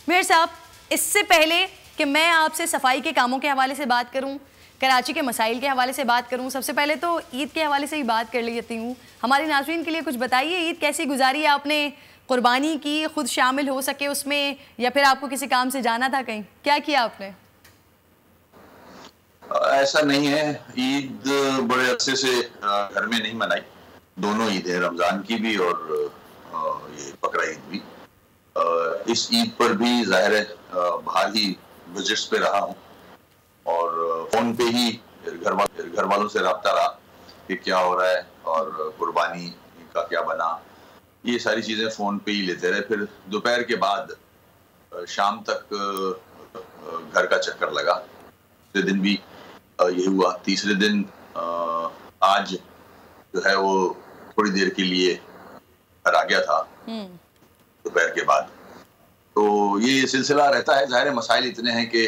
Mayor साहब, इससे पहले कि मैं आपसे सफाई के कामों के हवाले से बात करूं, कराची के मसाइल के हवाले से बात करूं, सबसे पहले तो ईद के हवाले से ही बात कर लेती हूं। हमारे नाज़रीन के लिए कुछ बताइए, ईद कैसी गुजारी है आपने? कुर्बानी की, खुद शामिल हो सके उसमें, या फिर आपको किसी काम से जाना था कहीं? क्या किया आपने? ऐसा नहीं है, ईद बड़े अरसे से घर में नहीं मनाई। दोनों ईद है, रमजान की भी और ये बकरा ईद भी। इस ईद पर भी जाहिर है बाहर ही विजिट्स पे रहा हूँ और फोन पे ही घर वालों से रब्ता रहा कि क्या हो रहा है और कुर्बानी का क्या बना, ये सारी चीजें फोन पे ही लेते रहे। फिर दोपहर के बाद शाम तक घर का चक्कर लगा। दूसरे दिन भी ये हुआ। तीसरे दिन आज जो है वो थोड़ी देर के लिए घर आ गया था दोपहर के बाद। तो ये सिलसिला रहता है। जाहिर है मसाइल इतने हैं कि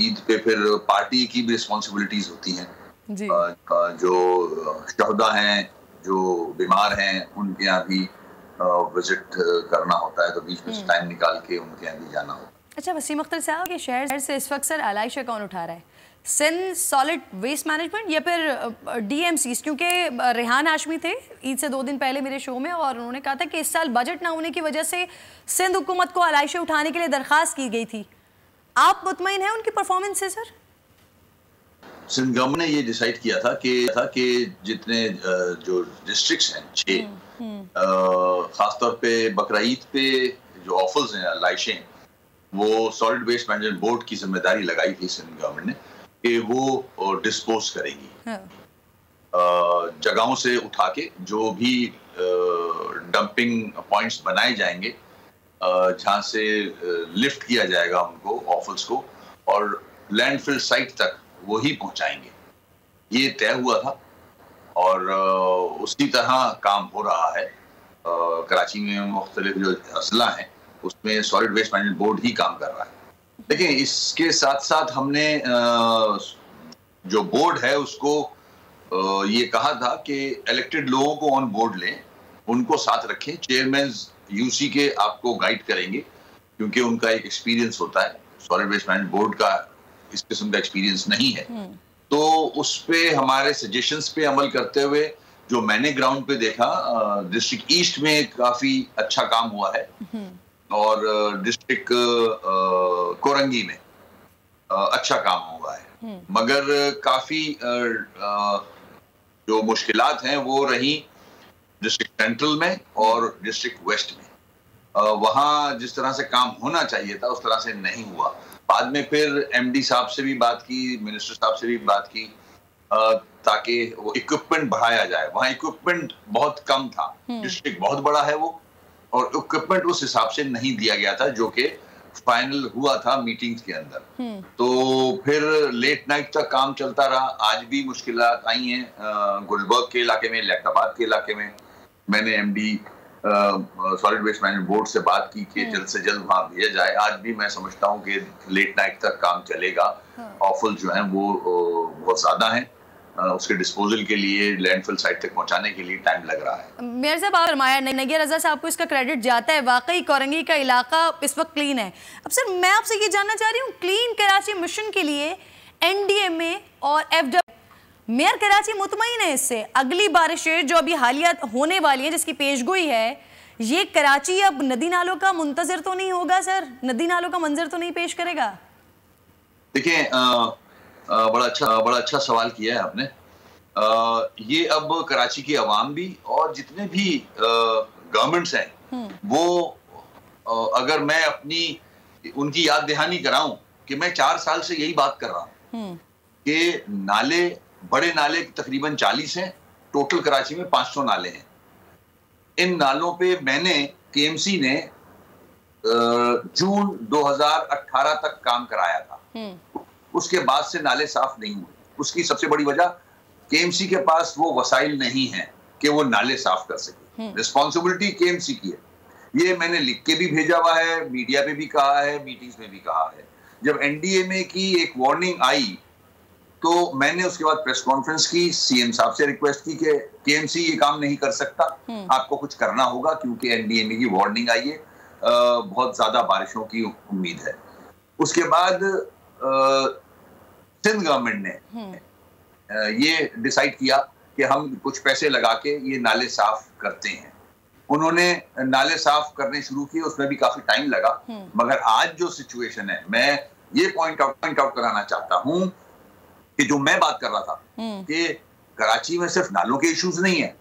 ईद पे फिर पार्टी की भी रिस्पॉन्सिबिलिटीज होती हैं। जो शहदा हैं, जो बीमार हैं, उनके यहाँ भी विजिट करना होता है, तो बीच में टाइम निकाल के उनके यहाँ भी जाना होता है। अच्छा वसीम अख्तर साहब, ये शहर से इस वक्त सर आलाइशा कौन उठा रहा है? सिंध सॉलिड वेस्ट मैनेजमेंट या फिर डीएमसी? क्योंकि रेहान हाशमी थे ईद से 2 दिन पहले मेरे शो में और उन्होंने कहा था कि इस साल बजट ना होने की वजह से सिंध हुकूमत को आलाइशा उठाने के लिए दरख्वास्त की गई थी। आप मुतमईन हैं उनकी परफॉर्मेंस से सर? सिंध गवर्नमेंट ने ये डिसाइड किया था कि जितने जो डिस्ट्रिक्ट्स हैं 6, खासतौर पे बकरा ईद पे जो ऑफर्स हैं, लाइशें, वो सॉलिड वेस्ट मैनेजमेंट बोर्ड की जिम्मेदारी लगाई थी सिंध गवर्नमेंट ने कि वो डिस्पोज करेगी। जगहों से उठा के जो भी डंपिंग पॉइंट्स बनाए जाएंगे, जहां से लिफ्ट किया जाएगा उनको, ऑफल्स को, और लैंडफिल साइट तक वो ही पहुंचाएंगे। ये तय हुआ था और उसी तरह काम हो रहा है। कराची में मुख्तलिफ जो अजला हैं उसमें सॉलिड वेस्ट मैनेजमेंट बोर्ड ही काम कर रहा है। देखिए, इसके साथ साथ हमने जो बोर्ड है उसको ये कहा था कि इलेक्टेड लोगों को ऑन बोर्ड लें, उनको साथ रखें। चेयरमैन यूसी के आपको गाइड करेंगे क्योंकि उनका एक एक्सपीरियंस होता है। सॉलिड वेस्ट मैनेजमेंट बोर्ड का इस किस्म का एक्सपीरियंस नहीं है। तो उस पे हमारे सजेशंस पे अमल करते हुए जो मैंने ग्राउंड पे देखा, डिस्ट्रिक्ट ईस्ट में काफी अच्छा काम हुआ है और डिस्ट्रिक्ट कोरंगी में अच्छा काम हुआ है। मगर काफी जो मुश्किलात हैं वो रही डिस्ट्रिक्ट सेंट्रल में और डिस्ट्रिक्ट वेस्ट में। वहां जिस तरह से काम होना चाहिए था उस तरह से नहीं हुआ। बाद में फिर एमडी साहब से भी बात की, मिनिस्टर साहब से भी बात की ताकि वो इक्विपमेंट बढ़ाया जाए। वहाँ इक्विपमेंट बहुत कम था, डिस्ट्रिक्ट बहुत बड़ा है वो, और इक्विपमेंट उस हिसाब से नहीं दिया गया था जो कि फाइनल हुआ था मीटिंग्स के अंदर। तो फिर लेट नाइट तक काम चलता रहा। आज भी मुश्किलात आई हैं गुलबर्ग के इलाके में, लैक्टाबाद के इलाके में। मैंने MD solid waste management board से बात की कि जल्द से जल्द वहां भेजा जाए। आज भी मैं समझता हूं कि लेट नाइट तक काम चलेगा। ऑफल जो है वो बहुत ज्यादा हैं, उसके डिस्पोजल के लिए, लैंडफिल साइट तक पहुंचाने के लिए टाइम लग रहा है। मेयर साहब, आप फरमाया, नगिया रजा साहब को इसका क्रेडिट जाता है। वाकई कोरंगी का इलाका इस वक्त क्लीन है। अब सर मैं आपसे ये जानना चाह रही हूँ, क्लीन कराची मिशन के लिए एनडीएमए और एफडब्ल्यू, मेयर कराची मुतमईन है इससे? अगली बारिशें जो अभी हालिया होने वाली हैं, जिसकी पेशगोई है, ये कराची अब नदी नालों का मुंतजर तो नहीं होगा सर? नदी नालों का मंजर तो नहीं पेश करेगा? देखिए, बड़ा अच्छा सवाल किया है आपने। ये अब कराची की आवाम भी और जितने भी गवर्नमेंट्स हैं वो अगर मैं उनकी याद दहानी कराऊं कि मैं 4 साल से यही बात कर रहा हूं कि नाले, बड़े नाले तकरीबन 40 हैं, टोटल कराची में 500 नाले हैं। इन नालों पे मैंने, केएमसी ने जून 2018 तक काम कराया था। उसके बाद से नाले साफ नहीं हुए। उसकी सबसे बड़ी वजह, केएमसी के पास वो वसाइल नहीं है कि वो नाले साफ कर सके। रिस्पॉन्सिबिलिटी केएमसी की है। ये मैंने लिख के भी भेजा हुआ है, मीडिया पे भी कहा है, मीटिंग्स में भी कहा है। जब एनडीएमए की एक वार्निंग आई तो मैंने उसके बाद प्रेस कॉन्फ्रेंस की, सीएम साहब से रिक्वेस्ट की कि केएमसी ये काम नहीं कर सकता, आपको कुछ करना होगा क्योंकि एनडीएमए की वार्निंग आई है। बहुत ज्यादा बारिशों की उम्मीद है। उसके बाद सिंध गवर्नमेंट ने ये डिसाइड किया कि हम कुछ पैसे लगा के ये नाले साफ करते हैं। उन्होंने नाले साफ करने शुरू किए, उसमें भी काफी टाइम लगा, मगर आज जो सिचुएशन है, मैं ये पॉइंट आउट कराना चाहता हूं कि जो मैं बात कर रहा था कि कराची में सिर्फ नालों के इश्यूज नहीं है,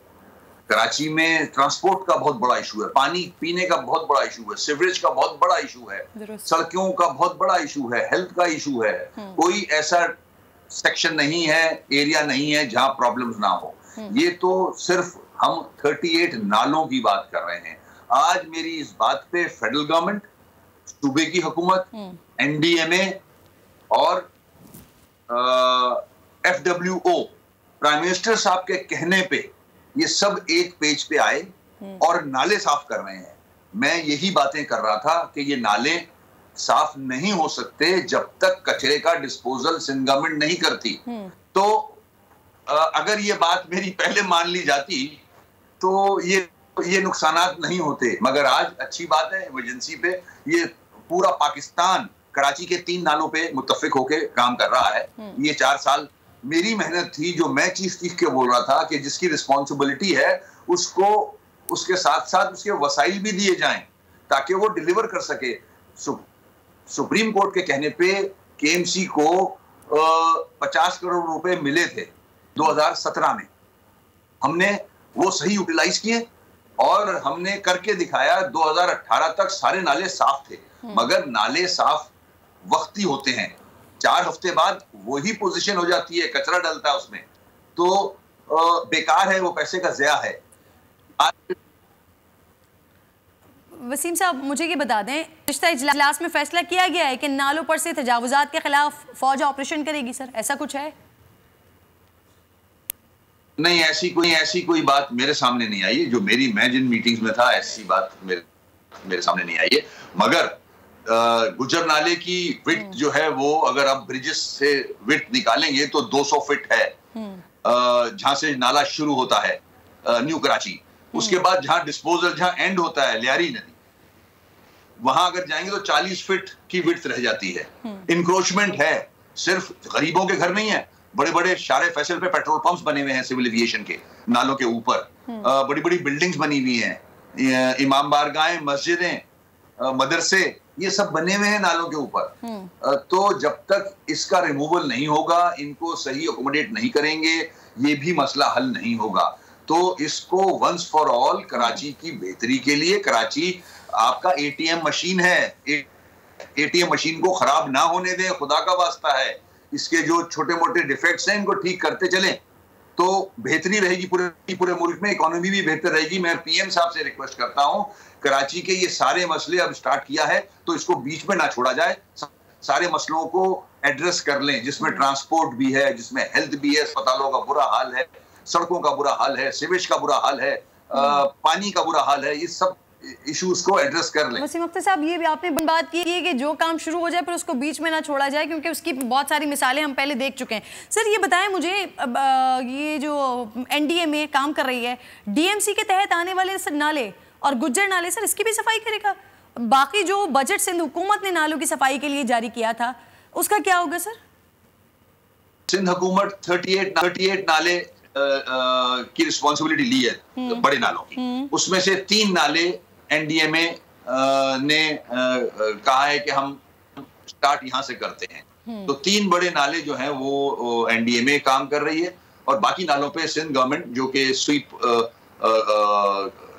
कराची में ट्रांसपोर्ट का बहुत बड़ा इशू है, पानी पीने का बहुत बड़ा इशू है, सीवरेज का बहुत बड़ा इशू है, सड़कों का बहुत बड़ा इशू है, हेल्थ का इशू है। कोई ऐसा सेक्शन नहीं है, एरिया नहीं है जहां प्रॉब्लम्स ना हो। ये तो सिर्फ हम 38 नालों की बात कर रहे हैं। आज मेरी इस बात पे फेडरल गवर्नमेंट, सूबे की हुकूमत, NDMA और FWO, प्राइम मिनिस्टर साहब के कहने पे ये सब एक पेज पे आए और नाले साफ कर रहे हैं। मैं यही बातें कर रहा था कि ये नाले साफ नहीं हो सकते जब तक कचरे का डिस्पोजल सिंध गवर्नमेंट नहीं करती। तो अगर ये बात मेरी पहले मान ली जाती तो ये नुकसानात नहीं होते, मगर आज अच्छी बात है, इमरजेंसी पे ये पूरा पाकिस्तान कराची के 3 नालों पे मुत्तफिक होके काम कर रहा है। ये 4 साल मेरी मेहनत थी, जो मैं चीख के बोल रहा था कि जिसकी रिस्पॉन्सिबिलिटी है उसको उसके साथ साथ उसके वसाइल भी दिए जाएं ताकि वो डिलीवर कर सके। सुप्रीम कोर्ट के कहने पे KMC को 50 करोड़ रुपए मिले थे 2017 में, हमने वो सही यूटिलाइज किए और हमने करके दिखाया। 2018 तक सारे नाले साफ थे, मगर नाले साफ वक्ती होते हैं, 4 हफ्ते बाद वही पोजीशन हो जाती है, कचरा डलता है उसमें, तो बेकार है, वो पैसे का ज़या है। वसीम साहब, मुझे ये बता दें, पिछले इजलास में फैसला किया गया है कि नालों पर से तजावुजात के खिलाफ फौज ऑपरेशन करेगी सर, ऐसा कुछ है? नहीं, ऐसी कोई बात मेरे सामने नहीं आई है। मैं जिन मीटिंग्स में था ऐसी बात मेरे सामने नहीं आई है। मगर गुजर नाले की विड्थ जो है वो, अगर आप ब्रिजेस से विड्थ निकालेंगे तो 200 फीट है, जहां से नाला शुरू होता है न्यू कराची। उसके बाद जहां डिस्पोजल, जहां एंड होता है लियारी नदी, वहां अगर जाएंगे तो 40 फीट की विड्थ रह जाती है। इंक्रोचमेंट है, सिर्फ गरीबों के घर नहीं है, बड़े बड़े शारे फैसल पे पेट्रोल पंप्स बने हुए हैं सिविल एविएशन के नालों के ऊपर, बड़ी बड़ी बिल्डिंग्स बनी हुई हैं, इमाम बारगाहें, मस्जिदें, मदरसे, ये सब बने हुए हैं नालों के ऊपर। तो जब तक इसका रिमूवल नहीं होगा, इनको सही अकोमोडेट नहीं करेंगे, ये भी मसला हल नहीं होगा। तो इसको वंस फॉर ऑल कराची की बेहतरी के लिए, कराची आपका ATM मशीन है, ATM मशीन को खराब ना होने दें, खुदा का वास्ता है। इसके जो छोटे मोटे डिफेक्ट्स हैं इनको ठीक करते चलें तो बेहतरी रहेगी पूरे मुल्क में, इकोनॉमी भी बेहतर रहेगी। मैं PM साहब से रिक्वेस्ट करता हूं, कराची के ये सारे मसले अब स्टार्ट किया है तो इसको बीच में ना छोड़ा जाए, सारे मसलों को एड्रेस कर लें, जिसमें ट्रांसपोर्ट भी है, जिसमें हेल्थ भी है, अस्पतालों का बुरा हाल है, सड़कों का बुरा हाल है, सीवेज का बुरा हाल है, पानी का बुरा हाल है, ये सब इश्यूज को एड्रेस कर लें। वसीम अख्तर साहब, ये भी आपने बात की है कि जो काम शुरू हो जाए पर उसको बीच में ना छोड़ा जाए, क्योंकि उसकी बहुत सारी मिसालें हम पहले देख चुके हैं। सर ये बताएं मुझे, ये जो NDMA काम कर रही है, DMC के तहत आने वाले नाले और गुज्जर नाले, सर इसकी भी सफाई करेगा? बाकी जो बजट सिंध हुकूमत ने नालों की सफाई के लिए जारी किया था उसका क्या होगा सर? सिंध हुकूमत 38 नाले की रिस्पॉन्सिबिलिटी ली है, बड़े नालों की। उसमें से 3 नाले NDMA ने कहा है कि हम स्टार्ट यहां से करते हैं। तो 3 बड़े नाले जो हैं वो NDMA काम कर रही है, और बाकी नालों पे सिंध गवर्नमेंट जो कि स्वीप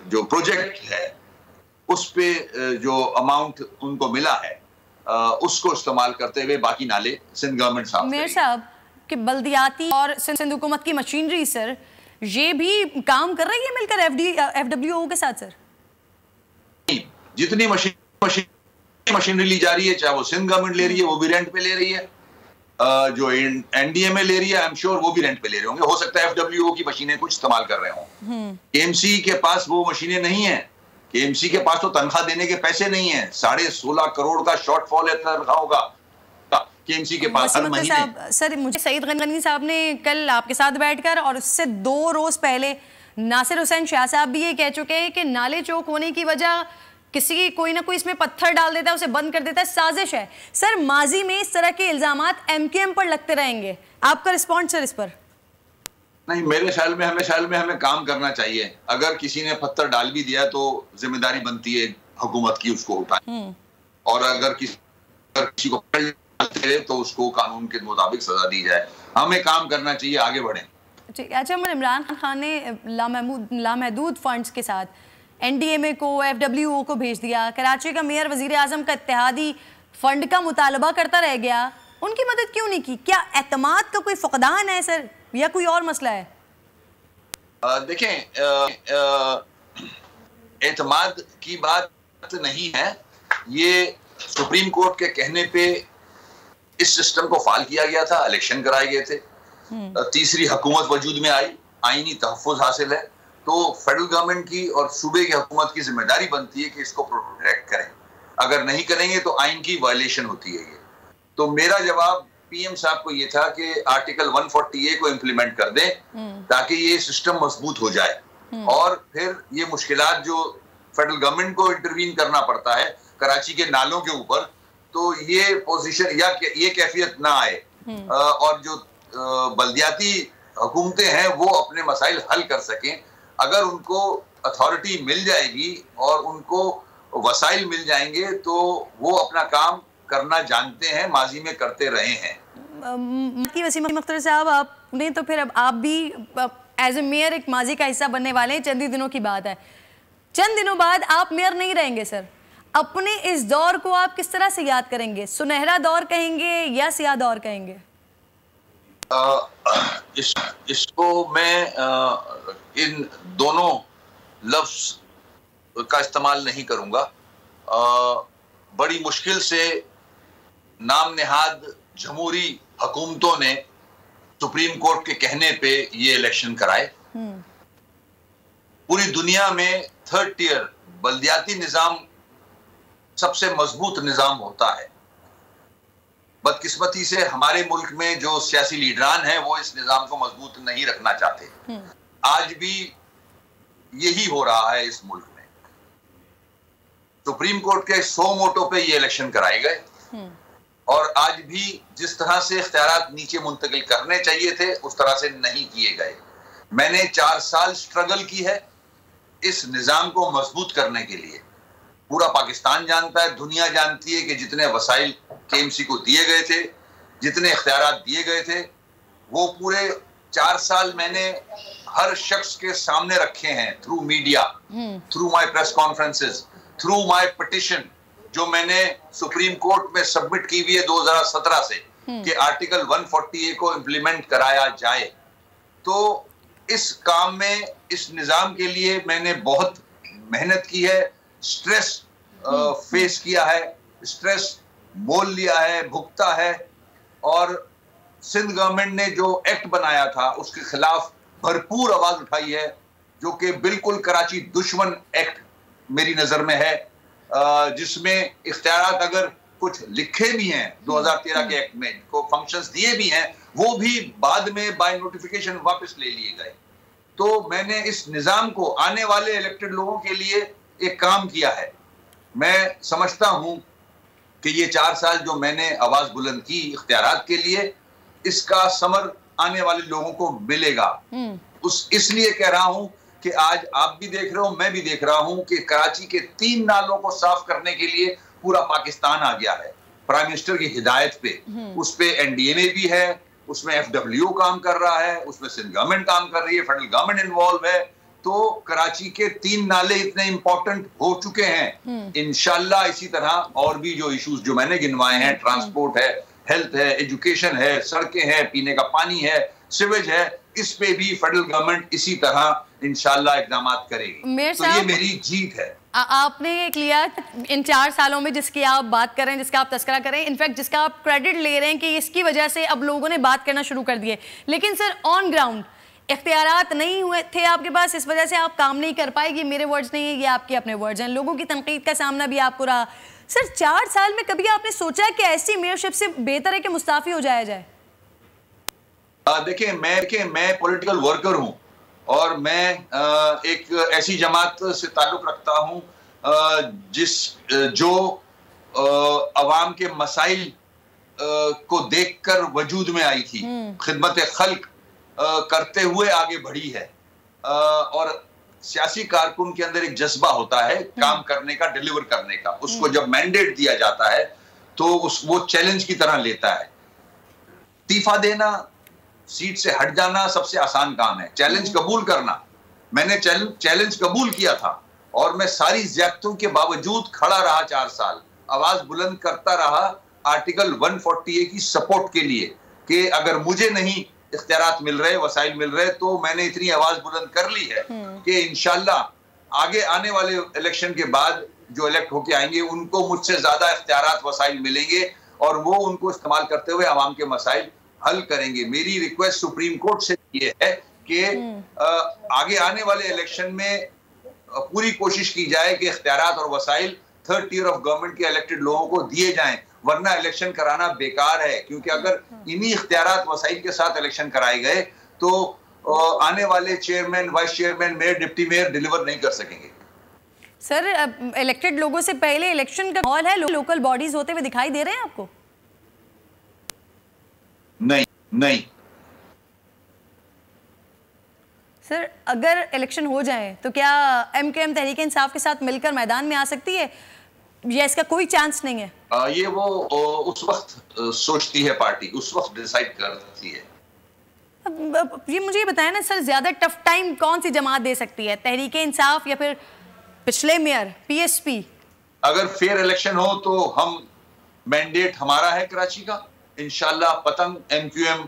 जो प्रोजेक्ट है उस पे जो अमाउंट उनको मिला है उसको इस्तेमाल करते हुए बाकी नाले सिंध गवर्नमेंट साफ मेयर साहब कि बल्दियाती और सिंध हुकूमत की मशीनरी सर ये भी काम कर रही है मिलकर FWO के साथ सर? जितनी मशीनरी ली जा रही है, चाहे वो सिंध गवर्नमेंट ले रही है, वो भी रेंट पे ले रही है, जो NDMA ले रही है, आई एम श्योर वो भी रेंट पे ले रहे होंगे। हो सकता है FWO की मशीनें कुछ इस्तेमाल कर रहे हों। KMC के पास वो मशीनें नहीं है, KMC के पास तो तनख्वाह देने के पैसे नहीं है, 16.5 करोड़ का शॉर्टफॉल है तनख्वाहों का KMC के पास हर महीने। सर मुझे सईद गनी साहब ने कल आपके साथ बैठकर और उससे 2 रोज पहले नासिर हुसैन शाह साहब भी ये कह चुके हैं कि नाले चौक होने की वजह किसी कोई ना कोई इसमें पत्थर डाल देता है, उसे बंद कर देता है, साजिश है। सर माजी में इस तरह के इल्जामात MKM पर लगते रहेंगे, आपका रिस्पॉन्स सर इस पर? नहीं, मेरे ख्याल में हमें काम करना चाहिए। अगर किसी ने पत्थर डाल भी दिया तो जिम्मेदारी बनती है हुकूमत की उसको उठाए, और अगर किसी को पकड़े तो उसको कानून के मुताबिक सजा दी जाए। हमें काम करना चाहिए, आगे बढ़ें। अच्छा, इमरान खान ने लामहदूद फंड्स के साथ NDMA को, FWO को भेज दिया। कराची का मेयर वजीर आजम का इत्तेहादी फंड का मुतालबा करता रह गया, उनकी मदद क्यों नहीं की? क्या एतमाद का कोई फकदान है सर, या कोई और मसला है? देखें, एतमाद की बात नहीं है, ये सुप्रीम कोर्ट के कहने पे इस सिस्टम को फाल किया गया था, इलेक्शन कराए गए थे, तीसरी हुकूमत वजूद में आई, आईनी तहफ़्फ़ुज़ हासिल है, तो फेडरल गवर्नमेंट की और सूबे की हुकूमत की जिम्मेदारी बनती है कि इसको प्रोटेक्ट करें। अगर नहीं करेंगे तो आइन की वायलेशन होती है ये। तो मेरा जवाब PM साहब को ये था कि आर्टिकल 140A को इम्प्लीमेंट कर दें ताकि ये सिस्टम मजबूत हो जाए, और फिर ये मुश्किलात जो फेडरल गवर्नमेंट को इंटरवीन करना पड़ता है कराची के नालों के ऊपर, तो ये पोजीशन या ये कैफियत ना आए, और जो बल्दियाती हुकूमतें हैं वो अपने मसाइल हल कर सकें। अगर उनको अथॉरिटी मिल जाएगी और उनको वसाइल मिल जाएंगे तो वो अपना काम करना जानते हैं, माजी में करते रहे हैं। वसीम अख्तर साहब, आपने तो फिर अब आप भी एज ए मेयर एक माजी का हिस्सा बनने वाले हैं, चंद ही दिनों की बात है। चंद दिनों बाद आप मेयर नहीं रहेंगे सर, अपने इस दौर को आप किस तरह से याद करेंगे? सुनहरा दौर कहेंगे या स्याह दौर कहेंगे? इसको मैं इन दोनों लफ्ज का इस्तेमाल नहीं करूंगा। बड़ी मुश्किल से नाम नेहाद जमहूरी हुकूमतों ने सुप्रीम कोर्ट के कहने पे ये इलेक्शन कराए। पूरी दुनिया में थर्ड टियर बल्दियाती निजाम सबसे मजबूत निजाम होता है। बदकिस्मती से हमारे मुल्क में जो सियासी लीडरान हैं वो इस निजाम को मजबूत नहीं रखना चाहते। आज भी यही हो रहा है इस मुल्क में। सुप्रीम कोर्ट के 100 वोटों पे ये इलेक्शन कराए गए, और आज भी जिस तरह से इख्तियारात नीचे मुंतकिल करने चाहिए थे उस तरह से नहीं किए गए। मैंने 4 साल स्ट्रगल की है इस निजाम को मजबूत करने के लिए। पूरा पाकिस्तान जानता है, दुनिया जानती है कि जितने वसाइल KMC को दिए गए थे, जितने इख्तियारात दिए गए थे, वो पूरे 4 साल मैंने हर शख्स के सामने रखे हैं, through media, through my press conferences, through my petition जो मैंने सुप्रीम कोर्ट में सबमिट की हुई है 2017 से कि आर्टिकल 140A को इम्प्लीमेंट कराया जाए। तो इस काम में, इस निजाम के लिए मैंने बहुत मेहनत की है, स्ट्रेस फेस किया है, स्ट्रेस मोल लिया है, भुगता है, और सिंध गवर्नमेंट ने जो एक्ट बनाया था उसके खिलाफ भरपूर आवाज उठाई है, जो कि बिल्कुल कराची दुश्मन एक्ट मेरी नजर में है, जिसमें इख्तियारात अगर कुछ लिखे भी हैं 2013 के एक्ट में, को फंक्शंस दिए भी हैं, वो भी बाद में बाय नोटिफिकेशन वापस ले लिए गए। तो मैंने इस निजाम को आने वाले इलेक्टेड लोगों के लिए एक काम किया है। मैं समझता हूं कि ये 4 साल जो मैंने आवाज बुलंद की इख्तियारात के लिए, इसका समर आने वाले लोगों को मिलेगा। इसलिए कह रहा हूं कि आज आप भी देख रहे हो, मैं भी देख रहा हूं कि कराची के 3 नालों को साफ करने के लिए पूरा पाकिस्तान आ गया है प्राइम मिनिस्टर की हिदायत पे। उस पे NDMA भी है, उसमें FWO काम कर रहा है, उसमें सिंध गवर्नमेंट काम कर रही है, फेडरल गवर्नमेंट इन्वॉल्व है। तो कराची के 3 नाले इतने इंपॉर्टेंट हो चुके हैं। इंशाल्लाह इसी तरह और भी जो इश्यूज जो मैंने गिनवाए हैं, ट्रांसपोर्ट है, हेल्थ है, एजुकेशन है, सड़कें हैं, पीने का पानी है, सिवेज है, इस पे भी फेडरल गवर्नमेंट इसी तरह इंशाल्लाह इक़दामात करेगी। तो ये मेरी जीत है। आपने एक लिया इन 4 सालों में जिसकी आप बात कर रहे हैं, जिसका आप तस्करा कर रहे हैं, इनफैक्ट जिसका आप क्रेडिट ले रहे हैं कि इसकी वजह से अब लोगों ने बात करना शुरू कर दिए, लेकिन सर ऑन ग्राउंड इख्तियारात नहीं हुए थे आपके पास, इस वजह से आप काम नहीं कर पाए। ये मेरे वर्ड्स नहीं है, ये आपके अपने वर्ड्स हैं। लोगों की तनकीद का सामना भी आपको रहा। सर 4 साल में कभी आपने सोचा कि ऐसी मेयरशिप से बेहतर है कि मुस्ताफी हो जाया जाए? देखिए मैं पॉलिटिकल वर्कर हूं, और मैं एक ऐसी जमात से ताल्लुक रखता हूं जो अवाम के मसाइल को देखकर वजूद में आई थी, खिदमत खल्क करते हुए आगे बढ़ी है। और सियासी कारकुन के अंदर एक जज्बा होता है काम करने का, डिलीवर करने का। उसको जब मैंडेट दिया जाता है तो वो चैलेंज की तरह लेता है। इस्तीफा देना, सीट से हट जाना सबसे आसान काम है। चैलेंज कबूल करना, मैंने चैलेंज कबूल किया था और मैं सारी ज़्यादतियों के बावजूद खड़ा रहा 4 साल, आवाज बुलंद करता रहा आर्टिकल 140A की सपोर्ट के लिए कि अगर मुझे नहीं इख्तियारात मिल रहे, वसाइल मिल रहे, तो मैंने इतनी आवाज बुलंद कर ली है कि इंशाल्लाह आगे आने वाले इलेक्शन के बाद जो इलेक्ट होके आएंगे उनको मुझसे ज्यादा इख्तियारात, वसाइल मिलेंगे और वो उनको इस्तेमाल करते हुए आवाम के मसाइल हल करेंगे। मेरी रिक्वेस्ट सुप्रीम कोर्ट से ये है कि आगे आने वाले इलेक्शन में पूरी कोशिश की जाए कि इख्तियारात और वसाइल थर्ड टियर ऑफ गवर्नमेंट के इलेक्टेड लोगों को दिए जाएं, वरना इलेक्शन कराना बेकार है। क्योंकि अगर इन्हीं इख्तियारात वसाइल के साथ इलेक्शन कराए गए तो आने वाले chairman, vice chairman, mayor, deputy mayor deliver नहीं कर सकेंगे। सर, इलेक्टेड लोगों से पहले इलेक्शन का माहौल है, लोकल बॉडीज होते हुए दिखाई दे रहे हैं आपको? नहीं सर, अगर इलेक्शन हो जाए तो क्या MKM तहरीक इंसाफ के साथ मिलकर मैदान में आ सकती है या इसका कोई चांस नहीं है? ये वो उस वक्त सोचती है पार्टी, उस वक्त डिसाइड करती है। अब ये मुझे बताया ना सर, ज्यादा टफ टाइम कौन सी जमात दे सकती है, तहरीक इंसाफ या फिर पिछले मेयर PSP? अगर फेयर इलेक्शन हो तो हम मैंडेट हमारा है कराची का, इंशाल्लाह पतंग MQM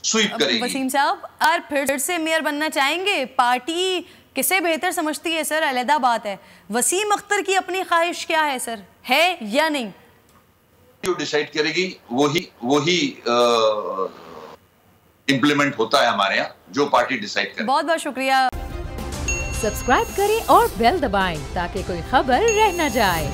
स्वीप करेगी। वसीम साहब, और फिर से मेयर बनना चाहेंगे? पार्टी किसे बेहतर समझती है सर, अलहदा बात है। वसीम अख्तर की अपनी ख्वाहिश क्या है सर, है या नहीं? जो डिसाइड करेगी वही इम्प्लीमेंट होता है हमारे यहाँ, जो पार्टी डिसाइड करे। बहुत बहुत शुक्रिया। सब्सक्राइब करें और बेल दबाएं ताकि कोई खबर रह न जाए।